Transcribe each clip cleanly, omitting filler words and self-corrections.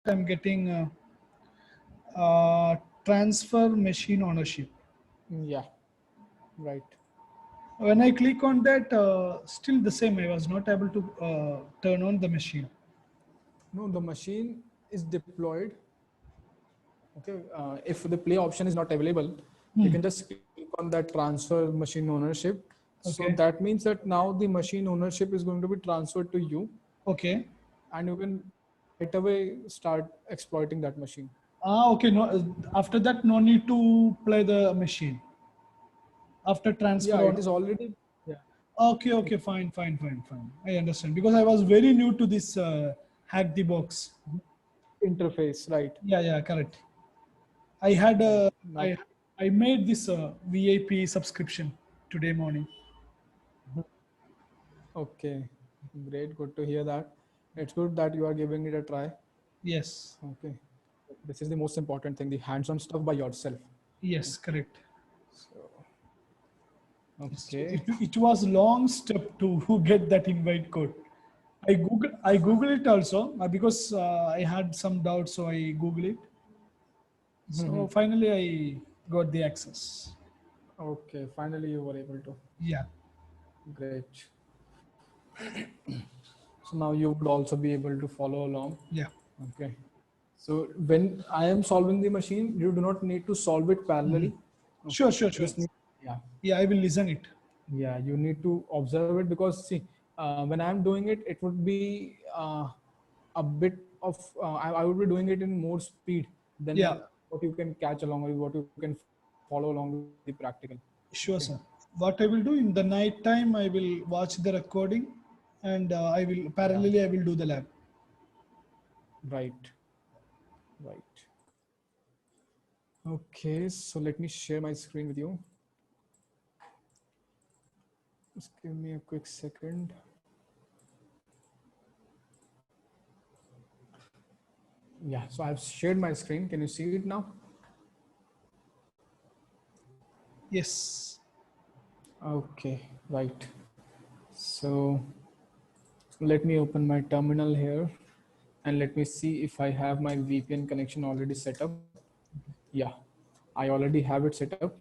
I'm getting transfer machine ownership. Yeah, right. When I click on that, still the same. I was not able to turn on the machine. No, the machine is deployed. Okay, if the play option is not available, you Hmm. can just click on that transfer machine ownership. So Okay. that means that now the machine ownership is going to be transferred to you, Okay. and you can right away start exploiting that machine. Okay. No. After that, no need to play the machine after Yeah, transfer it on. is already. Yeah, Okay. it, Okay. Fine. Fine. Fine. Fine. I understand because I was very new to this hack the box. interface, right? Yeah. Yeah. Correct. I had Right. Now, I I made this VIP subscription today morning. okay, great. Good to hear that. It's good that you are giving it a try. Yes. Okay, this is the most important thing, the hands-on stuff by yourself. Yes. Correct. So, So okay. it was long step to get that invite code. I Google it also because I had some doubts, so I Google it. So Mhm. finally I got the access. Okay, finally you were able to. Yeah. Great. So now you would also be able to follow along. Yeah. Okay. So when I am solving the machine, you do not need to solve it Mhm. parallelly. Sure. Okay. Sure. You Sure. just need, yeah, Yeah. I will listen it. yeah, you need to observe it because see, when I'm doing it, it would be a bit of, I would be doing it in more speed Yeah. than what you can catch along or what you can follow along with the practical. Okay. Sure, sir. What I will do in the night time, I will watch the recording, and I will Yeah. parallelly I will do the lab. Right. Right. Okay. So let me share my screen with you. Just give me a quick second. Yeah, so I've shared my screen. Can you see it now? Yes. Okay, right. So let me open my terminal here and let me see if I have my VPN connection already set up. Yeah, I already have it set up,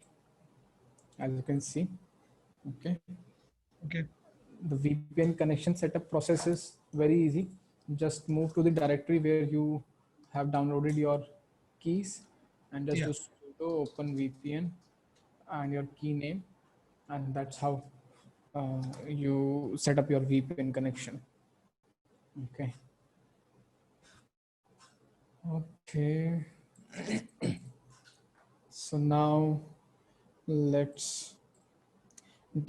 as you can see. Okay, Okay. the VPN connection setup process is very easy. Just move to the directory where you have downloaded your keys and just Yeah. do sudo open VPN and your key name, and that's how you set up your VPN connection. Okay. Okay. So now let's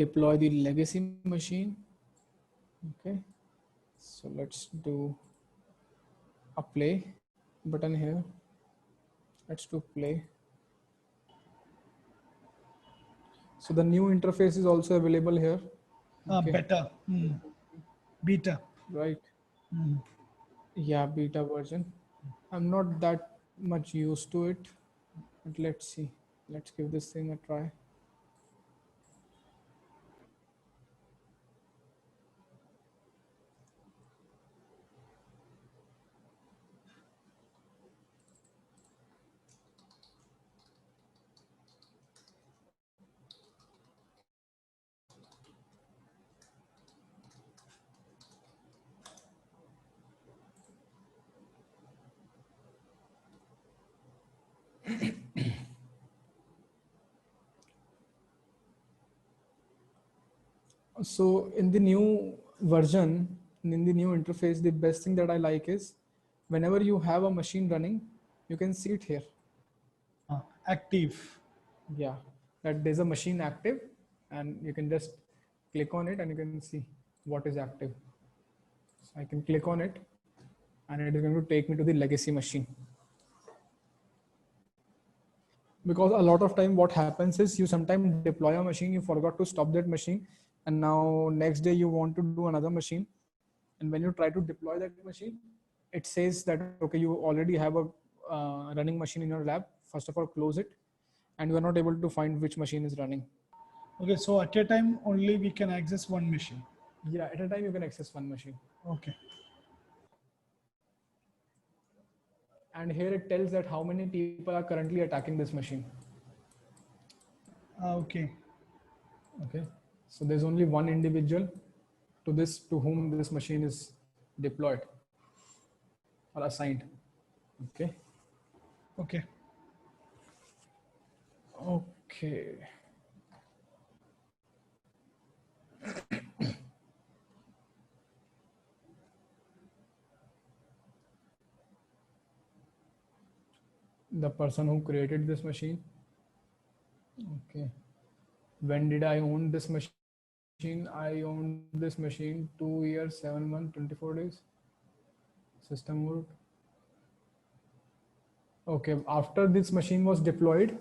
deploy the legacy machine. Okay. So let's do a play button here. Let's do play. So the new interface is also available here. Okay. Beta. Beta. Right. Hmm. Yeah, beta version. I'm not that much used to it, but let's see. Let's give this thing a try. So in the new version, in the new interface, the best thing that I like is whenever you have a machine running, you can see it here. Active. Yeah, that there's a machine active, and you can just click on it and you can see what is active. So I can click on it, and it is going to take me to the legacy machine. Because a lot of time what happens is you sometimes deploy a machine, you forgot to stop that machine, and now next day you want to do another machine, and when you try to deploy that machine, it says that okay, you already have a running machine in your lab. First of all, close it, and you are not able to find which machine is running. Okay. So at a time only we can access one machine. Yeah, at a time you can access one machine. Okay. And here it tells that how many people are currently attacking this machine. Okay. Okay, so there's only one individual to whom this machine is deployed or assigned. Okay. Okay. Okay. The person who created this machine. Okay. When did I own this machine? I owned this machine 2 years, 7 months, 24 days. System root. Okay, after this machine was deployed,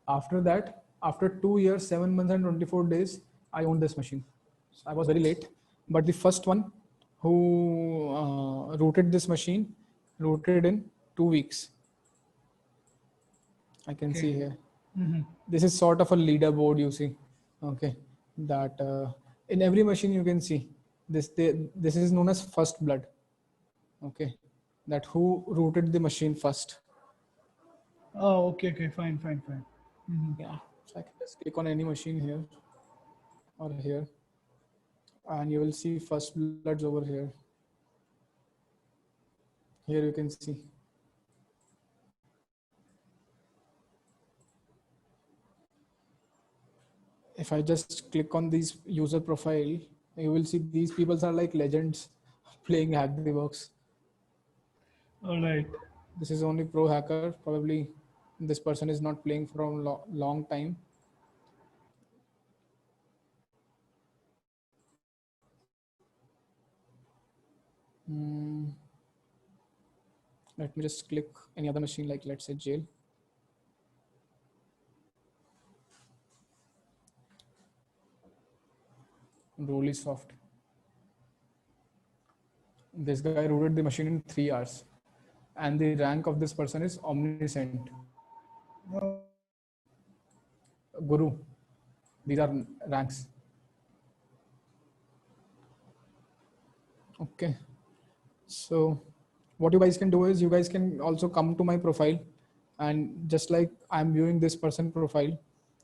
after that, after 2 years, 7 months, and 24 days, I owned this machine. So I was very late. But the first one who rooted this machine rooted in 2 weeks. I can Okay. see here. Mm-hmm. This is sort of a leaderboard you see. Okay, that in every machine you can see this is known as first blood. Okay, that who rooted the machine first. Oh, okay. Okay. Fine. Fine. Fine. Mm-hmm. Yeah, so I can just click on any machine here or here, and you will see first bloods over here. Here you can see. If I just click on these user profile, you will see these people are like legends playing Hack the Works. All right. This is only pro hacker. Probably this person is not playing for a long time. Hmm. Let me just click any other machine, like let's say jail. Roll is soft. This guy rooted the machine in 3 hours, and the rank of this person is omniscient. Oh, Guru. These are ranks. Okay. So what you guys can do is you guys can also come to my profile, and just like I'm viewing this person profile,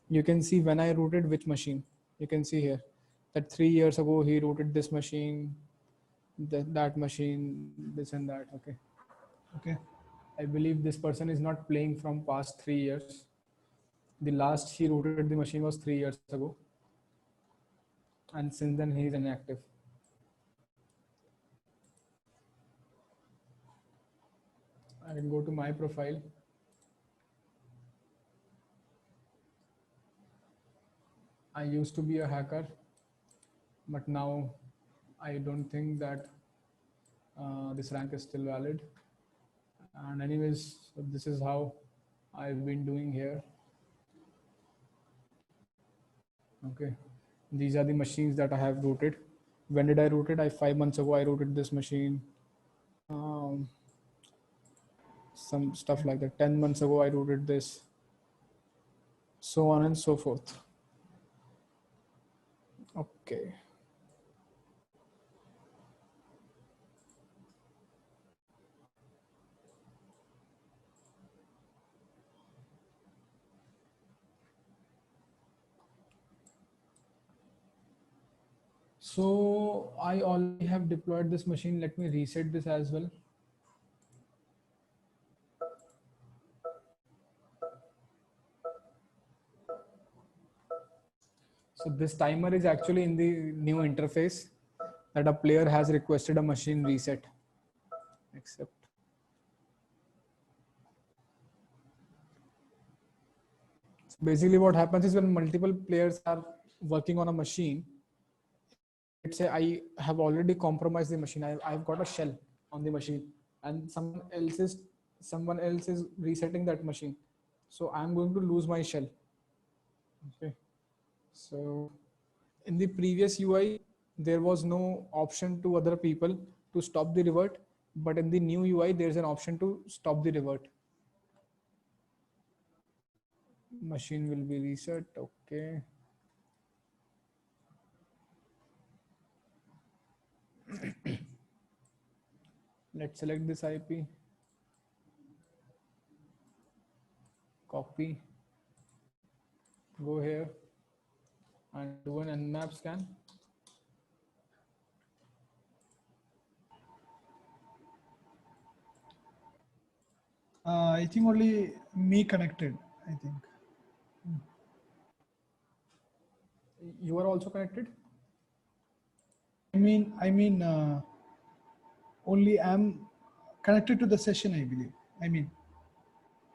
you can see when I rooted which machine. You can see here that 3 years ago he rooted this machine, that machine, this and that. Okay. okay. I believe this person is not playing from past 3 years. The last he rooted the machine was 3 years ago, and since then he is inactive. I can go to my profile. I used to be a hacker, but now I don't think that this rank is still valid. And anyways, so this is how I've been doing here. Okay, these are the machines that I have rooted. When did I root it? 5 months ago I rooted this machine. Um, some stuff like that. 10 months ago I rooted this. So on and so forth. Okay. So I already have deployed this machine. Let me reset this as well. So this timer is actually in the new interface that a player has requested a machine reset. Accept. So basically what happens is when multiple players are working on a machine, let's say I have already compromised the machine. I've got a shell on the machine, and someone else is resetting that machine. So I'm going to lose my shell. Okay. So in the previous UI, there was no option to other people to stop the revert, but in the new UI, there's an option to stop the revert. Machine will be reset. Okay. Let's select this IP. copy, go here and do an nmap scan. I think only me connected. I think. You are also connected? I mean, only I'm connected to the session. I believe. I mean,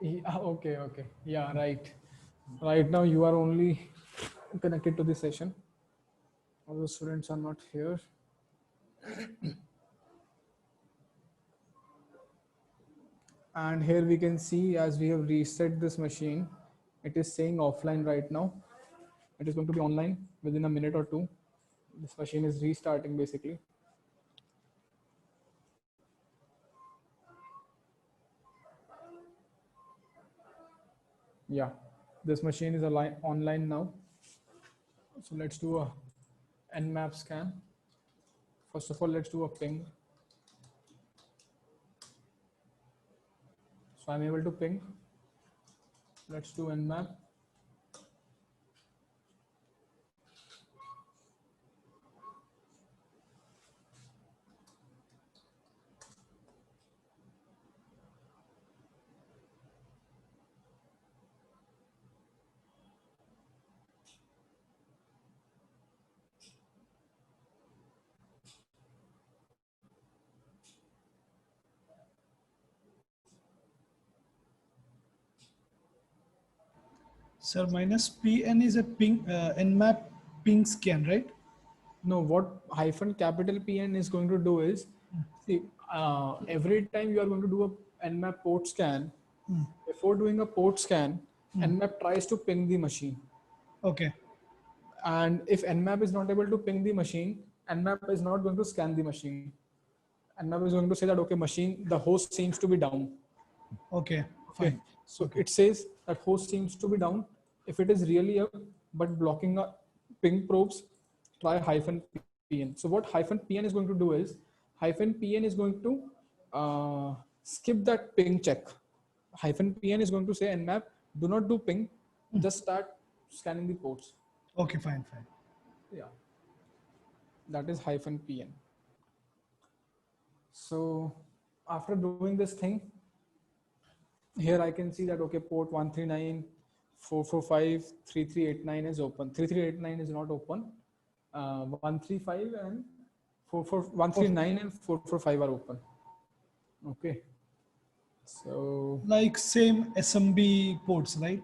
Yeah, okay, okay. Yeah, right. Right now you are only connected to the session. All the students are not here. And here we can see as we have reset this machine, it is saying offline right now. It is going to be online within a minute or two. This machine is restarting basically. Yeah, this machine is online now. So let's do a nmap scan. First of all, let's do a ping. So I'm able to ping. Let's do nmap. sir, minus PN is a ping nmap ping scan, right? No, what hyphen capital PN is going to do is, see, every time you are going to do a nmap port scan, before doing a port scan, nmap tries to ping the machine. Okay. And if nmap is not able to ping the machine, nmap is not going to scan the machine. Nmap is going to say that, okay, machine, the host seems to be down. Okay. Okay, Fine. so Okay. it says that host seems to be down. If it is really up but blocking a ping probes, try hyphen pn. So what hyphen pn is going to do is, hyphen pn is going to skip that ping check. Hyphen pn is going to say nmap, do not do ping, just start scanning the ports. Okay. Fine. Fine. Yeah, that is hyphen pn. So after doing this thing, here I can see that, okay, port 139, 445, 3389 is open. 3389 is not open. 135 and 139 and 445 are open. Okay. So, Like same SMB ports, right?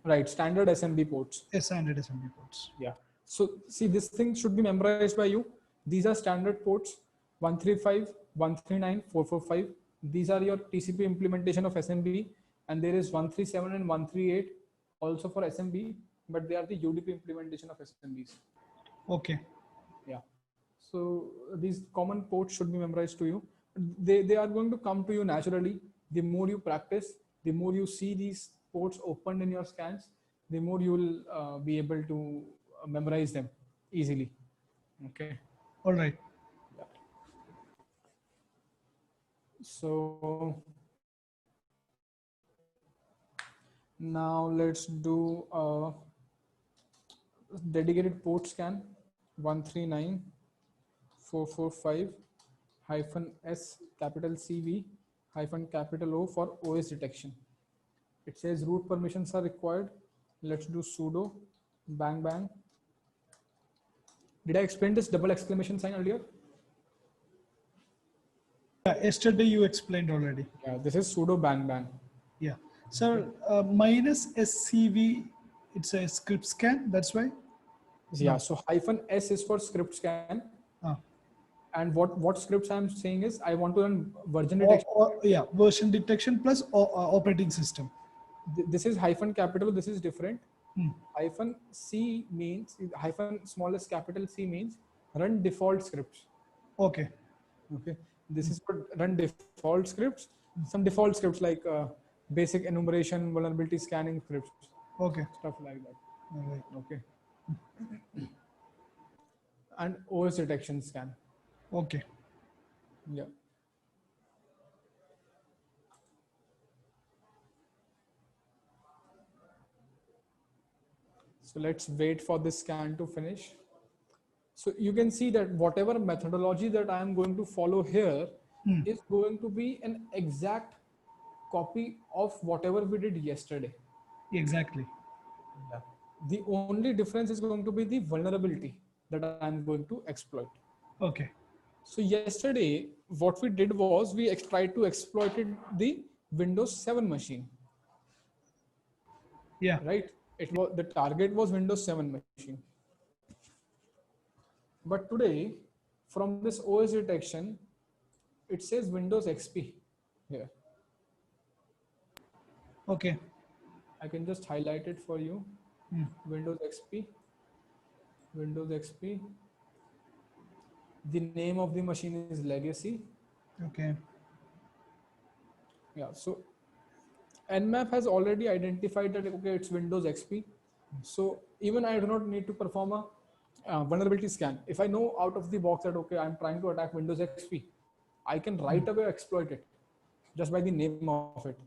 right, standard SMB ports. Standard SMB ports. Yeah. So see, this thing should be memorized by you. These are standard ports: 135, 139, 445. These are your TCP implementation of SMB, and there is 137 and 138 also for SMB, but they are the UDP implementation of SMBs. Okay. Yeah. So these common ports should be memorized to you. They are going to come to you naturally. The more you practice, the more you see these ports opened in your scans, the more you will be able to memorize them easily. Okay. All right. So now let's do a dedicated port scan 139 445 hyphen S capital CV hyphen capital O for OS detection. It says root permissions are required. Let's do sudo bang bang. Did I explain this double exclamation sign earlier? Yeah, yesterday you explained already. Yeah, this is sudo bang bang. Yeah. Sir, minus SCV, it's a script scan. That's why. Yeah, so hyphen S is for script scan. Ah. And what scripts I'm saying is I want to run version detection. Yeah, version detection plus operating system. This is hyphen capital, this is different. Hyphen C means, hyphen smallest capital C means run default scripts. Okay. Okay, this is for run default scripts. Some default scripts like basic enumeration, vulnerability scanning scripts, Okay. stuff like that. All right. Okay. And OS detection scan. Okay. Yeah. So let's wait for this scan to finish. So you can see that whatever methodology that I am going to follow here is going to be an exact copy of whatever we did yesterday. Exactly. Yeah. The only difference is going to be the vulnerability that I am going to exploit. Okay. So yesterday, what we did was we tried to exploit the Windows 7 machine, Yeah. right? It was the target was Windows 7 machine. But today, from this OS detection, it says Windows XP here. Okay. I can just highlight it for you. Windows XP, Windows XP. The name of the machine is Legacy. Okay. Yeah, so Nmap has already identified that okay, it's Windows XP. So even I do not need to perform a vulnerability scan. If I know out of the box that okay, I'm trying to attack Windows XP, I can right away exploit it just by the name of it.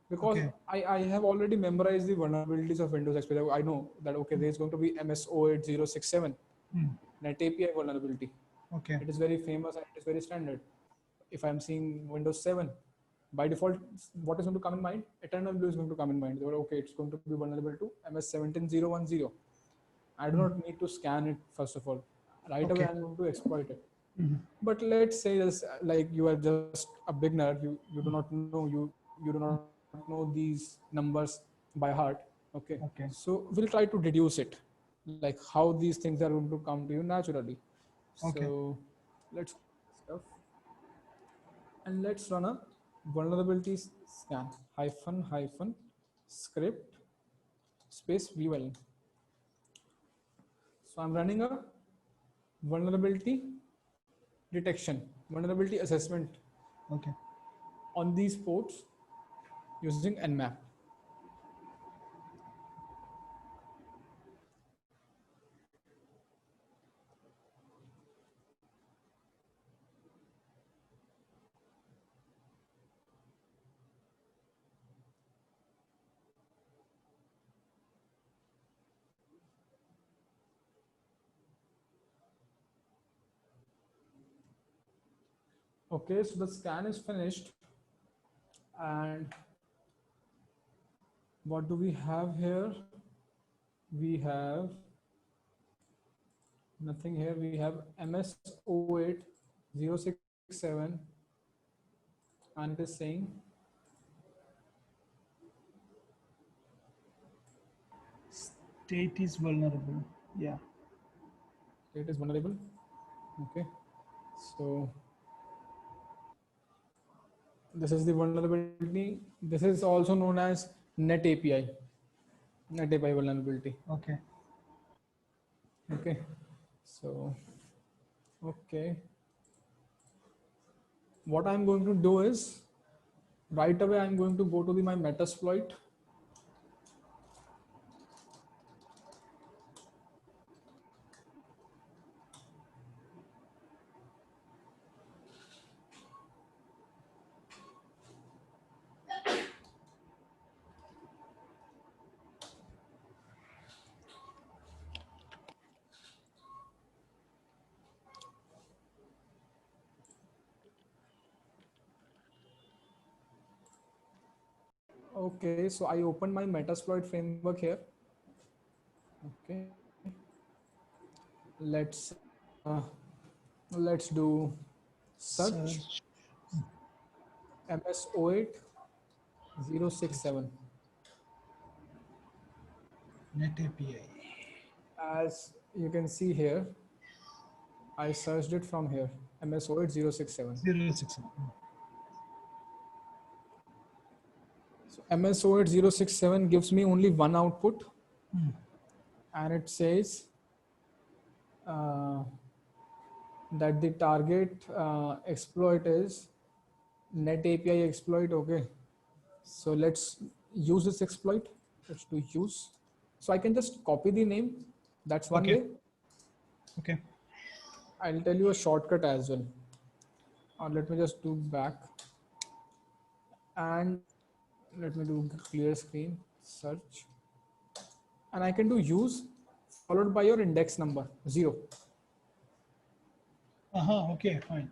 Because Okay. I have already memorized the vulnerabilities of Windows XP. I know that okay, there's going to be MS08067 Net API vulnerability. Okay. It is very famous and it is very standard. If I'm seeing Windows 7, by default, what is going to come in mind? Eternal Blue is going to come in mind. Okay, it's going to be vulnerable to MS17010. I do not need to scan it first of all. Right away, Okay. I'm going to exploit it. But let's say this, like you are just a beginner, you do not know you do not know these numbers by heart. Okay, Okay. so we'll try to deduce it, like how these things are going to come to you naturally. Okay. So let's stuff and let's run a vulnerability scan hyphen script space vul. So I'm running a vulnerability detection, vulnerability assessment Okay. on these ports using Nmap. Okay, so the scan is finished. And what do we have here? We have nothing here. We have MS08067 and it is saying State is vulnerable. Yeah. it is vulnerable. Okay, so this is the vulnerability. This is also known as Net API, Net API vulnerability. Okay. Okay, so okay, what I'm going to do is right away I'm going to go to my Metasploit. Okay, so I opened my Metasploit framework here. Okay, let's let's do search Search MS08067. Net API. As you can see here, I searched it from here, MS08067. 067. So MS08067 gives me only one output, and it says that the target exploit is Net API exploit. Okay, so let's use this exploit. Let's do use. So I can just copy the name. That's one Okay. way. Okay. I'll tell you a shortcut as well. Let me just do back and let me do clear screen search and I can do use followed by your index number 0. Okay, fine.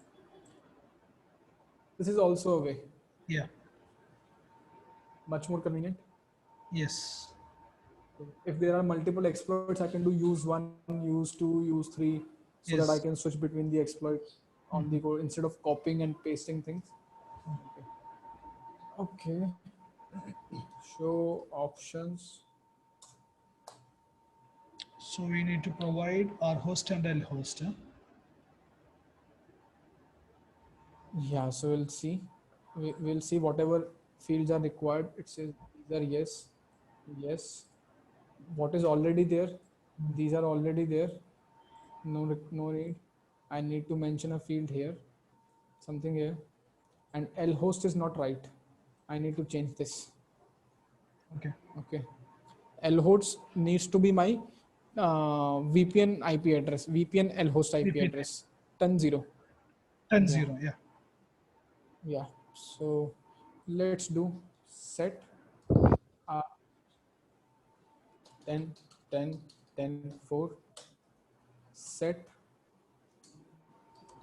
This is also a way, Yeah. much more convenient. Yes. If there are multiple exploits, I can do use 1, use 2, use 3, so that I Yes. can switch between the exploits on the code instead of copying and pasting things. Okay. Show options. So we need to provide our host and L host. Huh? Yeah, so we'll see. We'll see whatever fields are required. It says these are yes, yes. What is already there? These are already there. No need. I need to mention a field here, something here, and L host is not right. I need to change this. Okay. Okay. L host needs to be my VPN IP address, VPN L host IP VPN address, 10.0. 10 Yeah. 0. Yeah. Yeah. So let's do set uh, 10, 10, 10, 4, set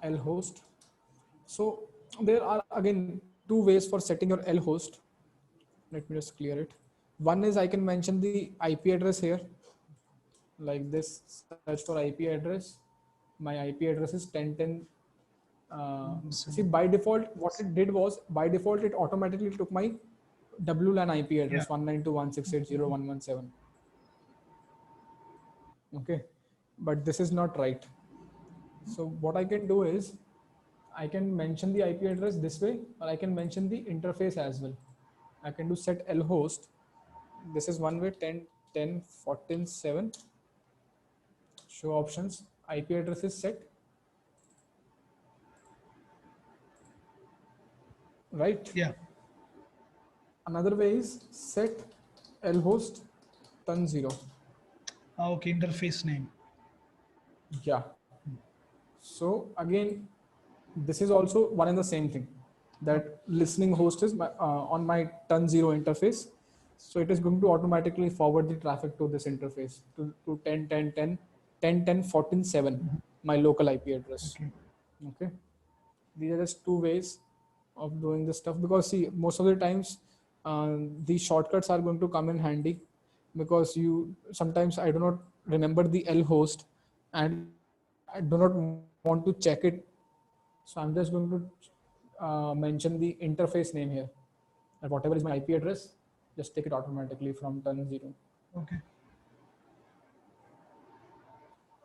L host. So there are again two ways for setting your L host. Let me just clear it. One is I can mention the IP address here, like this, search for IP address. My IP address is 1010. See, by default, what it did was, by default, it automatically took my WLAN IP Yeah. address 192.168.0.117. Okay, but this is not right. So what I can do is I can mention the IP address this way, or I can mention the interface as well. I can do set L host. This is one way, 10, 10, 14, 7. Show options. IP address is set. Right. Yeah. Another way is set L host 10.0. Okay. Interface name. Yeah. So again, this is also one and the same thing. That listening host is on my 10.0 interface. So it is going to automatically forward the traffic to this interface to 10, 10, 10, 10, 10, 14, 7, my local IP address. Okay. Okay. These are just two ways of doing this stuff, because see, most of the times these shortcuts are going to come in handy, because you sometimes I do not remember the L host and I do not want to check it. So I'm just going to mention the interface name here, and whatever is my IP address, just take it automatically from 10.0. Okay.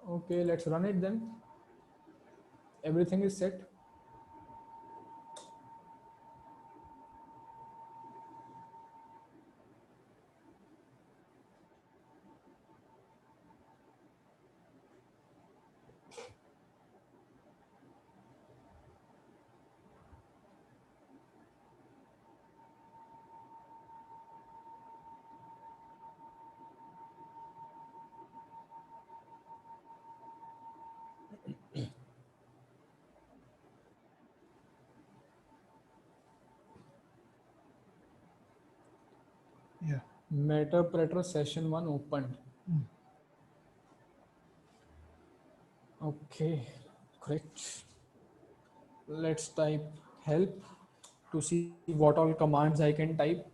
Okay, let's run it then. Everything is set. Yeah. Metapreter session 1 opened. Okay, great. Let's type help to see what all commands I can type.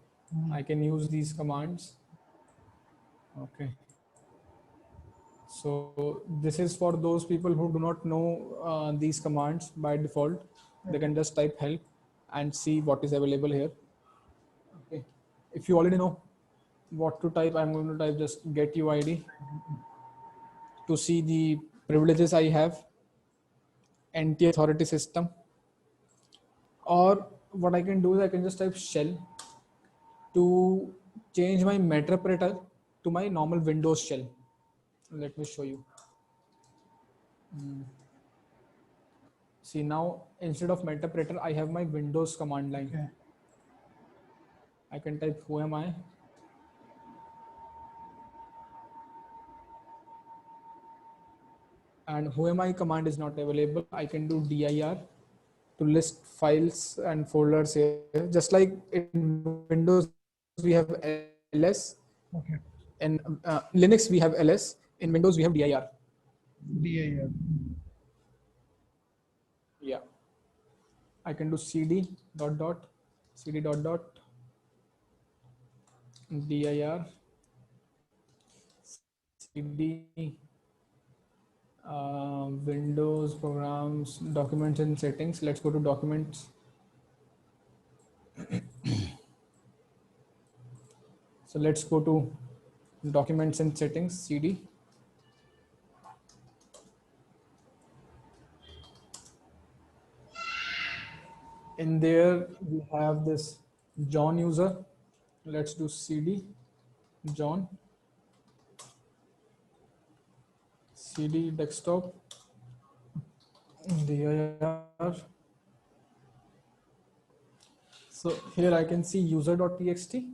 I can use these commands. Okay. So this is for those people who do not know these commands by default. They can just type help and see what is available here. Okay. If you already know what to type, I'm going to type just get UID to see the privileges I have, NT authority system. Or what I can do is I can just type shell to change my Meterpreter to my normal Windows shell. Let me show you. See, now instead of Meterpreter, I have my Windows command line. Okay. I can type who am I, and who am I command is not available. I can do dir to list files and folders here. Just like in Windows, we have ls. Okay. In Linux, we have ls. In Windows, we have dir. dir. Yeah. I can do cd dot dot cd dot dot dir cd Windows programs, documents and settings. Let's go to documents. So let's go to documents and settings, cd. In there, we have this John user. Let's do cd John, cd desktop, dir. So here I can see user.txt,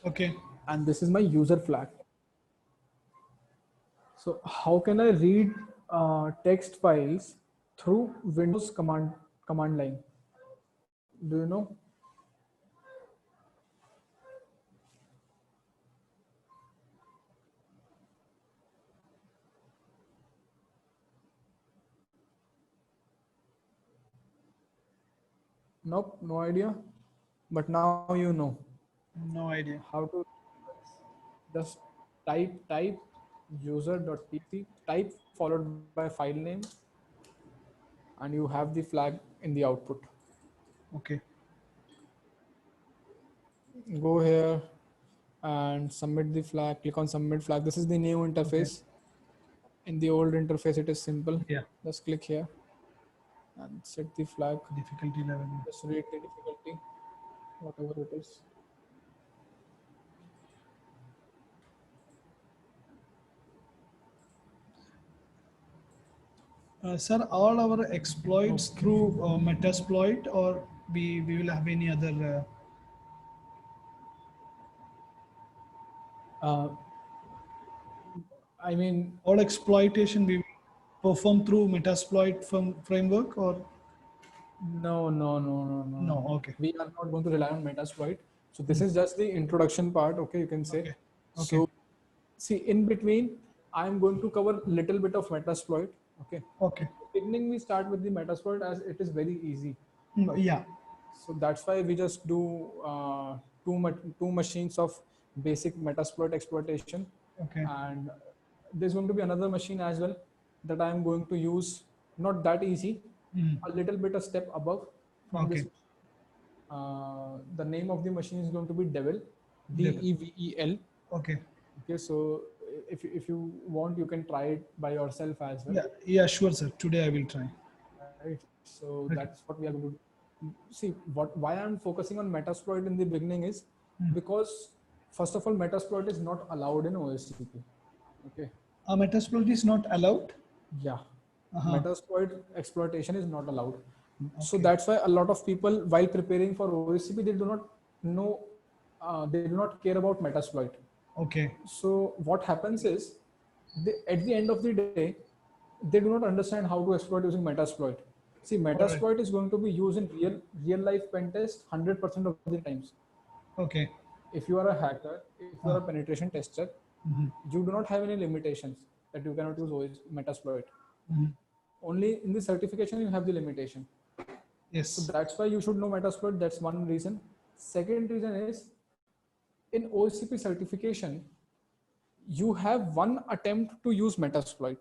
Okay. and this is my user flag. So how can I read text files through Windows command line? Do you know? Nope, no idea. But now you know No idea. how to just type user.txt, type followed by file name, and you have the flag in the output. Okay. Go here and submit the flag. Click on submit flag. This is the new interface. In the old interface, it is simple. Yeah. Just click here and set the flag. Difficulty level. Just rate the difficulty, whatever it is. Sir, all our exploits through Metasploit, or we will have any other? I mean, All exploitation we perform through Metasploit framework, or no. no? Okay. We are not going to rely on Metasploit. So this is just the introduction part. Okay, you can say. Okay. So see, in between, I'm going to cover little bit of Metasploit. Okay. Okay. Beginning, we start with the Metasploit as it is very easy. Yeah. So that's why we just do two machines of basic Metasploit exploitation. Okay. And there's going to be another machine as well that I'm going to use. Not that easy, a little bit a step above from this. The name of the machine is going to be Devel, Devel. Okay. Okay, so if you want, you can try it by yourself as well. Yeah. Yeah. Sure, sir. Today I will try. Right. So that's what we are going to do. See, why I'm focusing on Metasploit in the beginning is because first of all, Metasploit is not allowed in OSCP. Okay. Metasploit is not allowed. Yeah. Uh-huh. Metasploit exploitation is not allowed. So that's why a lot of people, while preparing for OSCP, they do not know, they do not care about Metasploit. Okay. So what happens is, at the end of the day, they do not understand how to exploit using Metasploit. See, Metasploit is going to be used in real life pen test 100% of the times. Okay. If you are a hacker, if you are a penetration tester, you do not have any limitations that you cannot use Metasploit. Only in the certification you have the limitation. Yes. So that's why you should know Metasploit. That's one reason. Second reason is, in OSCP certification, you have one attempt to use Metasploit.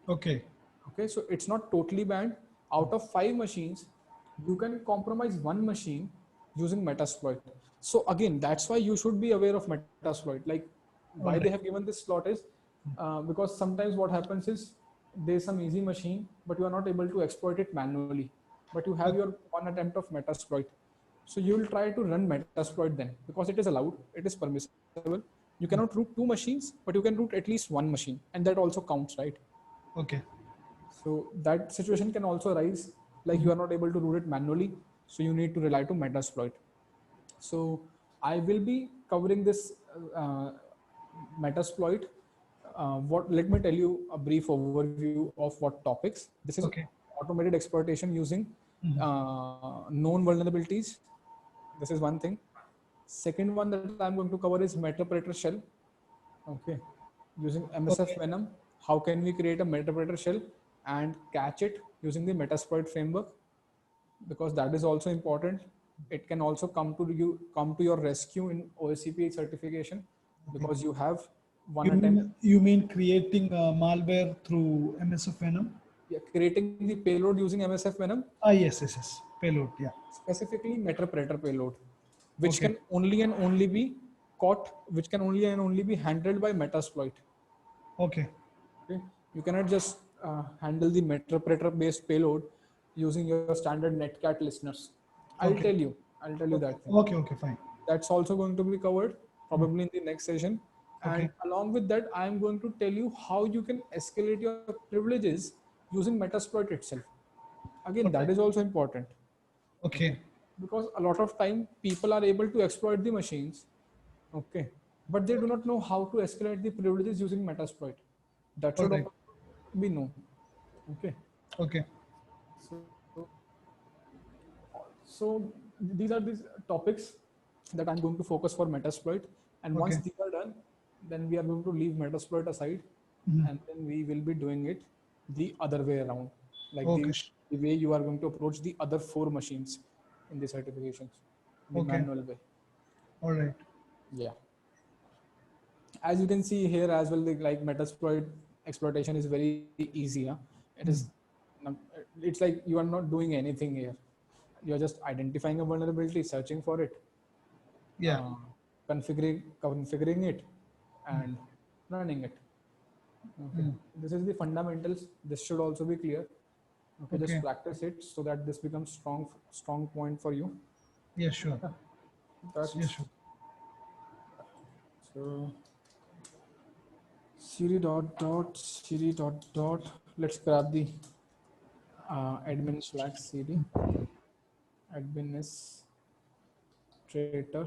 Okay. Okay, so it's not totally banned. Out of 5 machines, you can compromise one machine using Metasploit. So again, that's why you should be aware of Metasploit. Like why they have given this slot is because sometimes what happens is there's some easy machine, but you are not able to exploit it manually. But you have your one attempt of Metasploit. So you will try to run Metasploit then, because it is allowed, it is permissible. You cannot root 2 machines, but you can root at least 1 machine, and that also counts, right? Okay. So that situation can also arise, like you are not able to root it manually, so you need to rely to Metasploit. So I will be covering this Metasploit. Let me tell you a brief overview of what topics. This is automated exploitation using known vulnerabilities. This is one thing. Second one that I'm going to cover is Metapredator shell. Okay, using MSF Okay. Venom, how can we create a Metapredator shell and catch it using the Metasploit framework? Because that is also important. It can also come to your rescue in OSCP certification, Okay. because you have one You attempt. mean creating malware through MSF Venom? Yeah, creating the payload using MSF Venom, Ah, yes, yes, yes. Payload. Yeah. specifically Metapredator payload, which Okay. can only and only be caught, which can only and only be handled by Metasploit. Okay. Okay, you cannot just handle the Metapredator based payload using your standard Netcat listeners. Okay. I'll tell you that thing. Okay. Okay. Fine. That's also going to be covered probably in the next session. And Okay. along with that, I'm going to tell you how you can escalate your privileges using Metasploit itself. Again, that Okay. is also important. Okay, Okay. because a lot of time people are able to exploit the machines. Okay, but they do not know how to escalate the privileges using Metasploit. That All should right. also be known. Okay, Okay. so so these are these topics that I'm going to focus for Metasploit. And once Okay. these are done, then we are going to leave Metasploit aside, Mhm. and then we will be doing it the other way around, like Okay. the way you are going to approach the other four machines in the certifications, the Okay. manual way. All right. Yeah. As you can see here as well, like Metasploit exploitation is very easy. Huh? It is, Mm. it's like you are not doing anything here. You're just identifying a vulnerability, searching for it, Yeah. uh, configuring it, and running it. Okay, Mm. this is the fundamentals. This should also be clear. Okay, just Okay. practice it so that this becomes strong point for you. Yeah. Sure. Yeah, Yeah. that's Sure. so. Siri. Let's grab the admin slash cd administrator.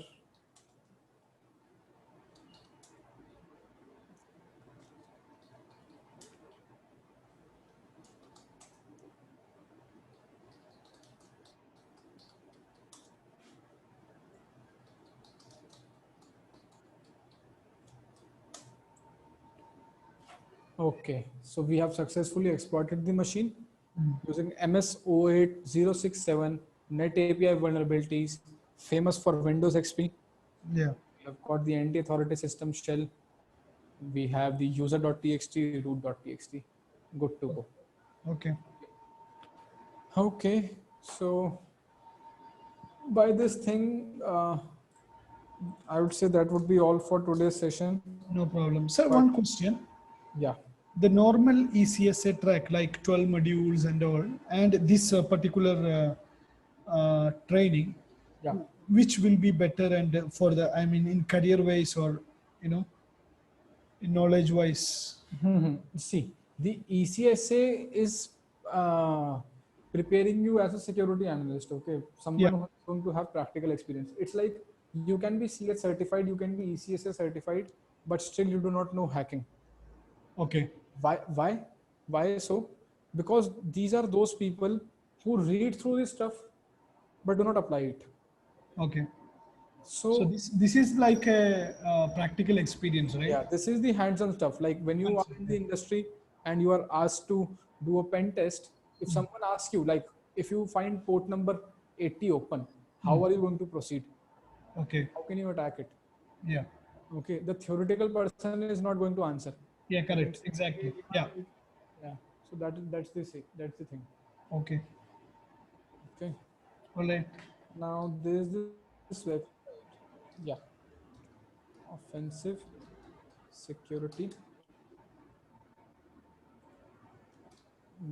Okay, so we have successfully exploited the machine Mm. using MS08067 net API vulnerabilities, famous for Windows XP. Yeah. We have got the anti-authority system shell. We have the user.txt, root.txt. Good to go. Okay. Okay, so by this thing, I would say that would be all for today's session. No problem. Sir, But one question. yeah, The normal ECSA track, like 12 modules and all, and this particular training, yeah. which will be better and for the, I mean, in career wise or, you know, in knowledge wise? See, the ECSA is preparing you as a security analyst. Okay, Yeah. someone who is going to have practical experience. It's like you can be CS certified, you can be ECSA certified, but still you do not know hacking. Okay. Why? Why so? Because these are those people who read through this stuff but do not apply it. Okay. So So this is like a practical experience, right? yeah, this is the hands-on stuff. Like when you are in the industry and you are asked to do a pen test, if someone asks you, like, if you find port number 80 open, how Mm. are you going to proceed? Okay. How can you attack it? Yeah. Okay, the theoretical person is not going to answer. Yeah. He can Correct. say, Exactly. "Hey, Yeah. yeah." So that's the thing. Okay. Okay. All right. Now there is this website. Yeah. Offensive security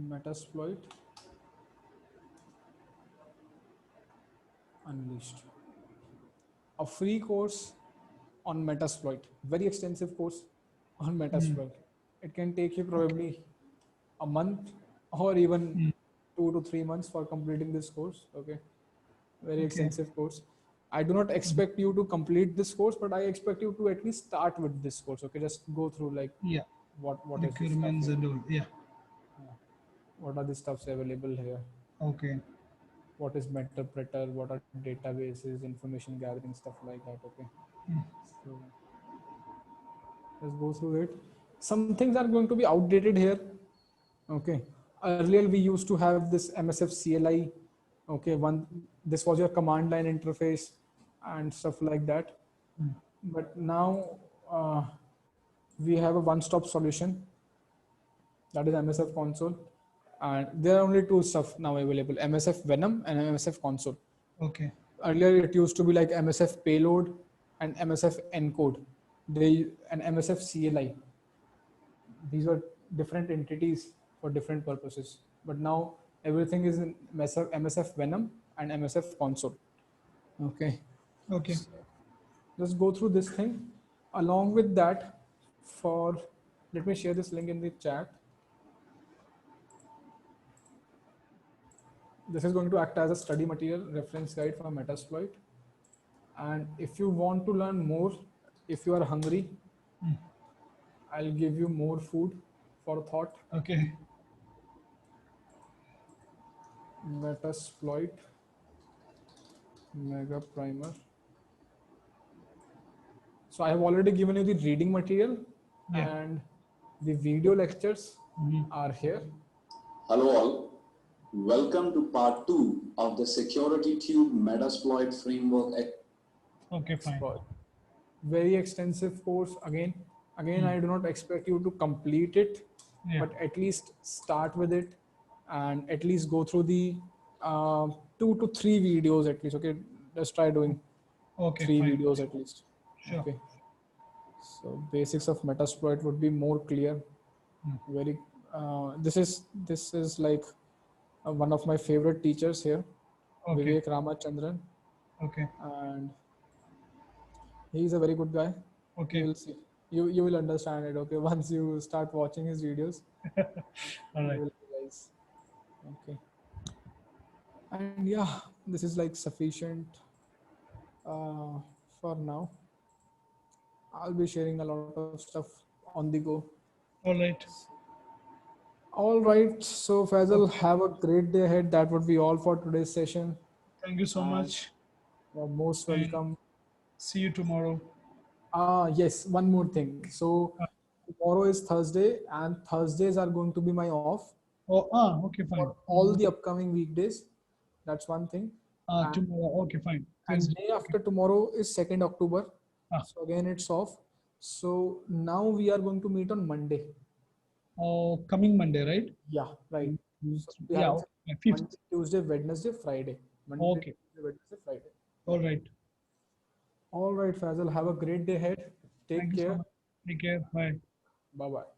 Metasploit Unleashed. A free course on Metasploit, very extensive course on Mm. Metasploit. It can take you Okay. probably a month or even Mm. 2 to 3 months for completing this course. Okay, very Okay. extensive course. I do not Mm. expect you to complete this course, but I expect you to at least start with this course. Okay, just go through like Yeah. what is this stuff Requirements here? and all. Yeah. Yeah. What are the stuffs available here? Okay. what is Meterpreter, what are databases, information gathering, stuff like that. Okay. So let's go through it. Some things are going to be outdated here. Okay. Earlier we used to have this MSF CLI. Okay. This was your command line interface and stuff like that. But now we have a one-stop solution, that is MSF console. And there are only two stuff now available, MSF Venom and MSF console. Okay. Earlier it used to be like MSF payload and MSF encode, and MSF CLI. These were different entities for different purposes. But now everything is in MSF Venom and MSF console. Okay. Okay. Let's go through this thing. Along with that, let me share this link in the chat. This is going to act as a study material reference guide for Metasploit. And if you want to learn more, if you are hungry, I'll give you more food for thought. Okay. Metasploit Mega Primer. So I have already given you the reading material, and the video lectures are here. Hello all, welcome to part 2 of the Security Tube Metasploit Framework. Okay, fine. Very extensive course. Again, I do not expect you to complete it, but at least start with it and at least go through the 2 to 3 videos at least. Okay, let's try doing 3 fine. videos at least. Sure. Okay. So basics of Metasploit would be more clear. Very. This is like one of my favorite teachers here, Okay. Vivek Ramachandran, Okay. and he's a very good guy. Okay. You'll see. You will understand it. Okay, once you start watching his videos, All right. you will realize. Okay. And yeah, this is like sufficient for now. I'll be sharing a lot of stuff on the go. All right. All right. So Faisal, have a great day ahead. That would be all for today's session. Thank you so much. You're most And welcome. see you tomorrow. Yes, one more thing. So tomorrow is Thursday, and Thursdays are going to be my off Okay, fine. for all the upcoming weekdays. That's one thing. And, Tomorrow. Okay, fine. and Thursday. day after tomorrow is 2nd October. Ah. So again, it's off. So now we are going to meet on Monday. Coming Monday, right? Yeah, right. So we Yeah. have Okay. 5th. Monday, Tuesday, Wednesday, Friday. Monday, Okay. Tuesday, Wednesday, Friday. All right. All right, Faisal. Have a great day ahead. Take Thank you so care. much. Take care. Bye. Bye bye.